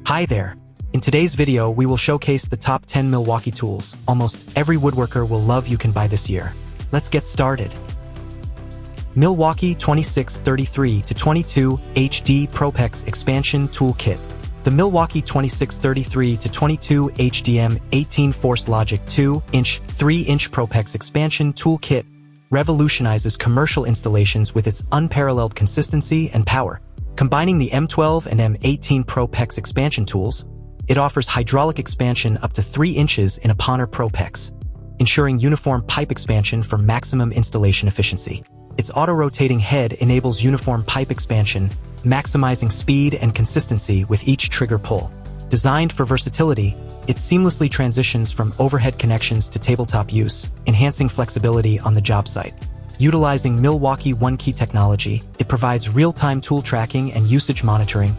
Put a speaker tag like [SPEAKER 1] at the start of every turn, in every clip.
[SPEAKER 1] Hi there! In today's video, we will showcase the top 10 Milwaukee tools almost every woodworker will love you can buy this year. Let's get started. Milwaukee 2633-22 HD PROPEX Expansion Tool Kit. The Milwaukee 2633-22 HDM 18 Force Logic 2-inch, 3-inch PROPEX Expansion Tool Kit revolutionizes commercial installations with its unparalleled consistency and power. Combining the M12 and M18 PROPEX expansion tools, it offers hydraulic expansion up to 3 inches in a Ponner PROPEX, ensuring uniform pipe expansion for maximum installation efficiency. Its auto-rotating head enables uniform pipe expansion, maximizing speed and consistency with each trigger pull. Designed for versatility, it seamlessly transitions from overhead connections to tabletop use, enhancing flexibility on the job site. Utilizing Milwaukee One-Key technology, it provides real-time tool tracking and usage monitoring,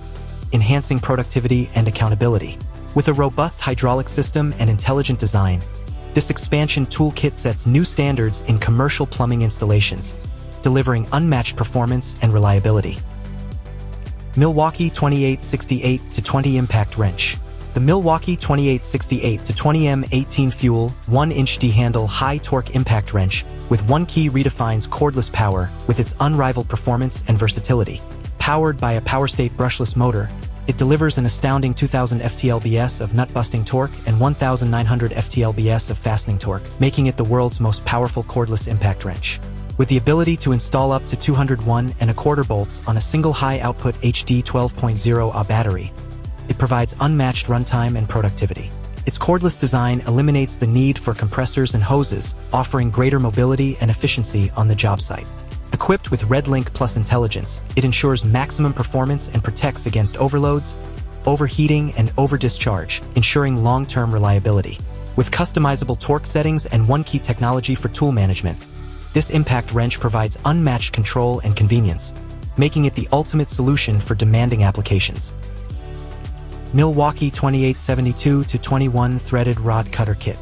[SPEAKER 1] enhancing productivity and accountability. With a robust hydraulic system and intelligent design, this expansion toolkit sets new standards in commercial plumbing installations, delivering unmatched performance and reliability. Milwaukee 2868-20 Impact Wrench. The Milwaukee 2868-20 M18 Fuel 1-inch D-handle high-torque impact wrench with One-Key redefines cordless power with its unrivaled performance and versatility. Powered by a PowerState brushless motor, it delivers an astounding 2,000 ft-lbs of nut-busting torque and 1,900 ft-lbs of fastening torque, making it the world's most powerful cordless impact wrench. With the ability to install up to 201 1/4 bolts on a single high-output HD 12.0 Ah battery, it provides unmatched runtime and productivity. Its cordless design eliminates the need for compressors and hoses, offering greater mobility and efficiency on the job site. Equipped with RedLink Plus intelligence, it ensures maximum performance and protects against overloads, overheating, and overdischarge, ensuring long-term reliability. With customizable torque settings and One-Key technology for tool management, this impact wrench provides unmatched control and convenience, making it the ultimate solution for demanding applications. Milwaukee 2872-21 Threaded Rod Cutter Kit.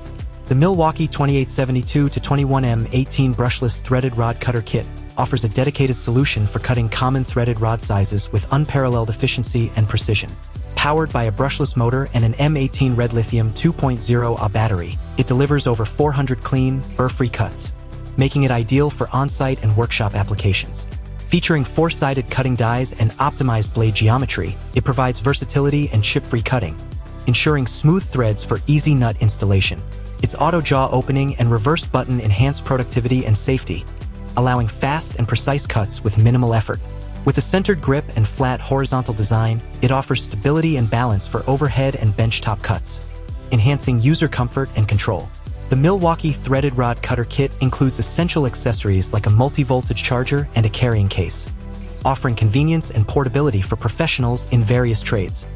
[SPEAKER 1] The Milwaukee 2872-21 M18 Brushless Threaded Rod Cutter Kit offers a dedicated solution for cutting common threaded rod sizes with unparalleled efficiency and precision. Powered by a brushless motor and an M18 Red Lithium 2.0 Ah battery, it delivers over 400 clean, burr-free cuts, making it ideal for on-site and workshop applications. Featuring 4-sided cutting dies and optimized blade geometry, it provides versatility and chip-free cutting, ensuring smooth threads for easy nut installation. Its auto jaw opening and reverse button enhance productivity and safety, allowing fast and precise cuts with minimal effort. With a centered grip and flat horizontal design, it offers stability and balance for overhead and benchtop cuts, enhancing user comfort and control. The Milwaukee Threaded Rod Cutter Kit includes essential accessories like a multi-voltage charger and a carrying case, offering convenience and portability for professionals in various trades.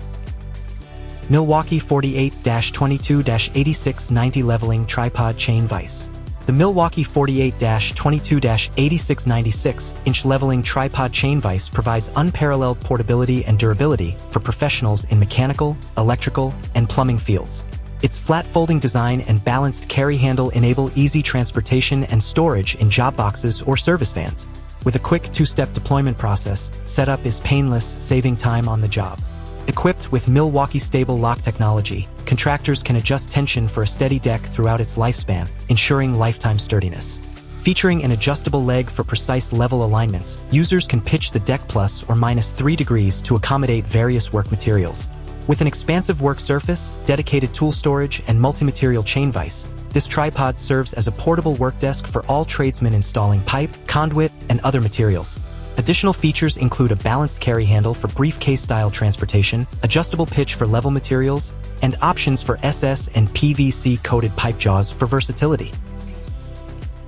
[SPEAKER 1] Milwaukee 48-22-8690 Leveling Tripod Chain Vise. The Milwaukee 48-22-8696-inch leveling tripod chain vise provides unparalleled portability and durability for professionals in mechanical, electrical, and plumbing fields. Its flat folding design and balanced carry handle enable easy transportation and storage in job boxes or service vans. With a quick 2-step deployment process, setup is painless, saving time on the job. Equipped with Milwaukee Stable Lock technology, contractors can adjust tension for a steady deck throughout its lifespan, ensuring lifetime sturdiness. Featuring an adjustable leg for precise level alignments, users can pitch the deck plus or minus 3 degrees to accommodate various work materials. With an expansive work surface, dedicated tool storage, and multi-material chain vise, this tripod serves as a portable work desk for all tradesmen installing pipe, conduit, and other materials. Additional features include a balanced carry handle for briefcase-style transportation, adjustable pitch for level materials, and options for SS and PVC-coated pipe jaws for versatility.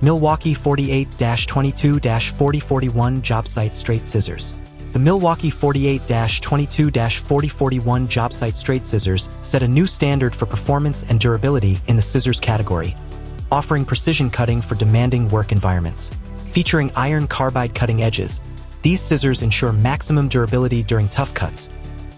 [SPEAKER 1] Milwaukee 48-22-4041 JOBSITE Straight Scissors. The Milwaukee 48-22-4041 JOBSITE Straight Scissors set a new standard for performance and durability in the scissors category, offering precision cutting for demanding work environments. Featuring iron carbide cutting edges, these scissors ensure maximum durability during tough cuts,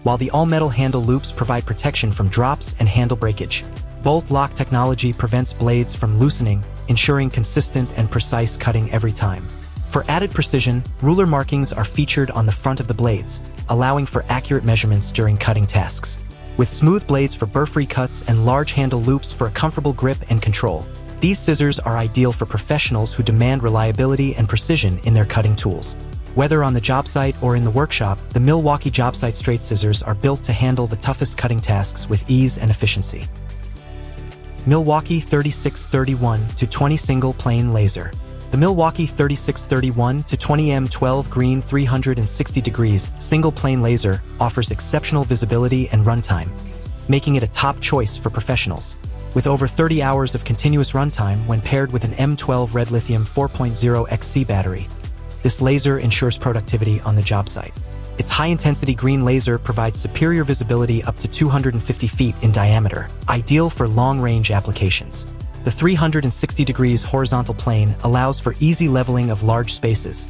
[SPEAKER 1] while the all-metal handle loops provide protection from drops and handle breakage. Bolt lock technology prevents blades from loosening, ensuring consistent and precise cutting every time. For added precision, ruler markings are featured on the front of the blades, allowing for accurate measurements during cutting tasks. with smooth blades for burr-free cuts and large handle loops for a comfortable grip and control. These scissors are ideal for professionals who demand reliability and precision in their cutting tools. Whether on the job site or in the workshop, the Milwaukee JOBSITE straight scissors are built to handle the toughest cutting tasks with ease and efficiency. Milwaukee 3631-20 Single Plane Laser. The Milwaukee 3631-20 M12 Green 360 degrees Single Plane Laser offers exceptional visibility and runtime, making it a top choice for professionals. With over 30 hours of continuous runtime when paired with an M12 Red Lithium 4.0 XC battery, this laser ensures productivity on the job site. Its high-intensity green laser provides superior visibility up to 250 feet in diameter, ideal for long-range applications. The 360 degrees horizontal plane allows for easy leveling of large spaces,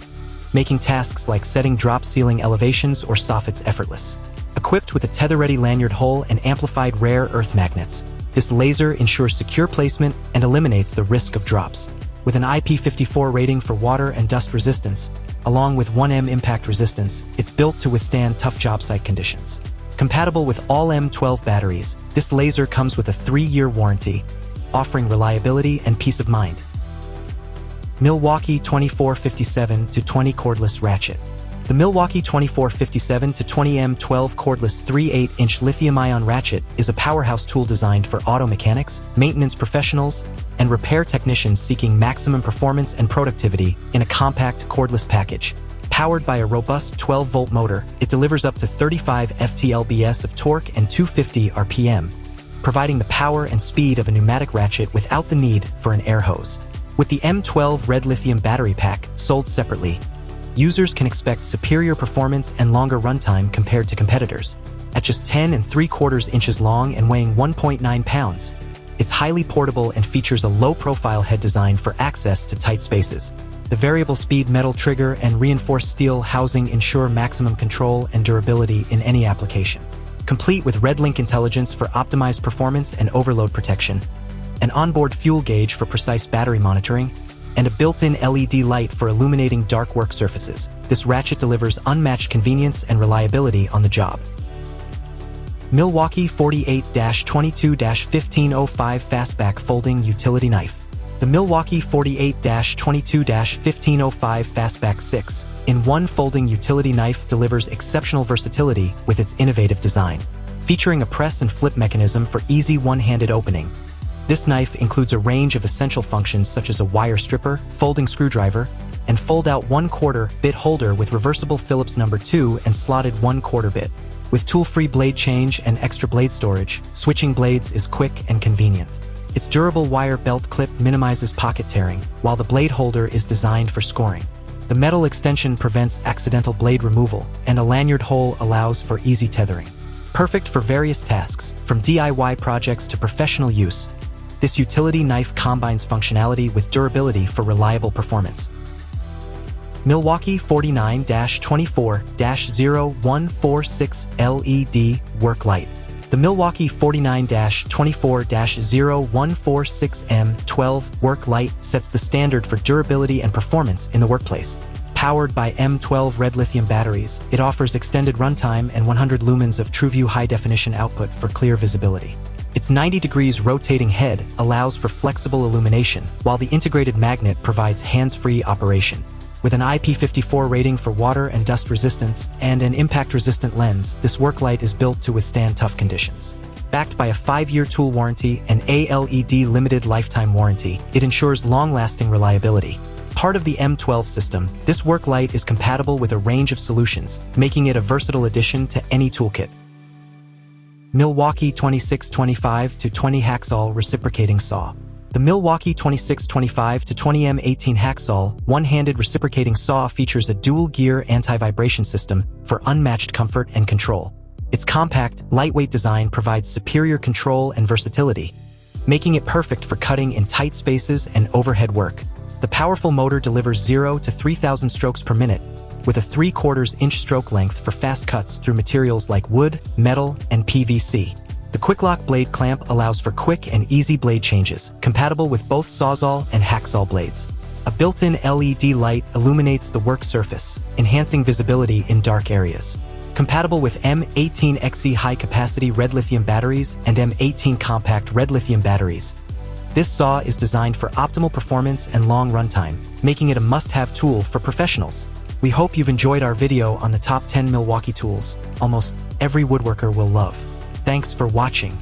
[SPEAKER 1] making tasks like setting drop ceiling elevations or soffits effortless. Equipped with a tether-ready lanyard hole and amplified rare earth magnets, this laser ensures secure placement and eliminates the risk of drops. With an IP54 rating for water and dust resistance, along with 1M impact resistance, it's built to withstand tough job site conditions. Compatible with all M12 batteries, this laser comes with a 3-year warranty, offering reliability and peace of mind. Milwaukee 2457-20 Cordless Ratchet. The Milwaukee 2457-20 M12 cordless 3/8-inch lithium-ion ratchet is a powerhouse tool designed for auto mechanics, maintenance professionals, and repair technicians seeking maximum performance and productivity in a compact cordless package. Powered by a robust 12-volt motor, it delivers up to 35 ft-lbs of torque and 250 RPM, providing the power and speed of a pneumatic ratchet without the need for an air hose. With the M12 Red Lithium battery pack sold separately, users can expect superior performance and longer runtime compared to competitors. At just 10 3/4 inches long and weighing 1.9 pounds, it's highly portable and features a low-profile head design for access to tight spaces. The variable speed metal trigger and reinforced steel housing ensure maximum control and durability in any application. Complete with RedLink intelligence for optimized performance and overload protection, an onboard fuel gauge for precise battery monitoring, and a built-in LED light for illuminating dark work surfaces, this ratchet delivers unmatched convenience and reliability on the job. Milwaukee 48-22-1505 FASTBACK Folding Utility Knife. The Milwaukee 48-22-1505 FASTBACK 6-in-1 folding utility knife delivers exceptional versatility with its innovative design. Featuring a press and flip mechanism for easy one-handed opening, this knife includes a range of essential functions such as a wire stripper, folding screwdriver, and fold-out 1/4 bit holder with reversible Phillips No. 2 and slotted 1/4 bit. With tool-free blade change and extra blade storage, switching blades is quick and convenient. Its durable wire belt clip minimizes pocket tearing, while the blade holder is designed for scoring. The metal extension prevents accidental blade removal, and a lanyard hole allows for easy tethering. Perfect for various tasks, from DIY projects to professional use, this utility knife combines functionality with durability for reliable performance. Milwaukee 49-24-0146 LED Work Light. The Milwaukee 49-24-0146 M12 Work Light sets the standard for durability and performance in the workplace. Powered by M12 Red Lithium batteries, it offers extended runtime and 100 lumens of TrueView high-definition output for clear visibility. Its 90 degrees rotating head allows for flexible illumination, while the integrated magnet provides hands-free operation. With an IP54 rating for water and dust resistance and an impact-resistant lens, this work light is built to withstand tough conditions. Backed by a 5-year tool warranty and ALED limited lifetime warranty, it ensures long-lasting reliability. Part of the M12 system, this work light is compatible with a range of solutions, making it a versatile addition to any toolkit. Milwaukee 2625-20 HACKZALL Reciprocating Saw. The Milwaukee 2625-20 M18 HACKZALL one-handed reciprocating saw features a dual-gear anti-vibration system for unmatched comfort and control. Its compact, lightweight design provides superior control and versatility, making it perfect for cutting in tight spaces and overhead work. The powerful motor delivers 0 to 3,000 strokes per minute, with a 3/4 inch stroke length for fast cuts through materials like wood, metal, and PVC. The quick-lock blade clamp allows for quick and easy blade changes, compatible with both Sawzall and HACKZALL blades. A built-in LED light illuminates the work surface, enhancing visibility in dark areas. Compatible with M18XE high-capacity red lithium batteries and M18 compact red lithium batteries. This saw is designed for optimal performance and long runtime, making it a must-have tool for professionals. We hope you've enjoyed our video on the top 10 Milwaukee tools almost every woodworker will love. Thanks for watching.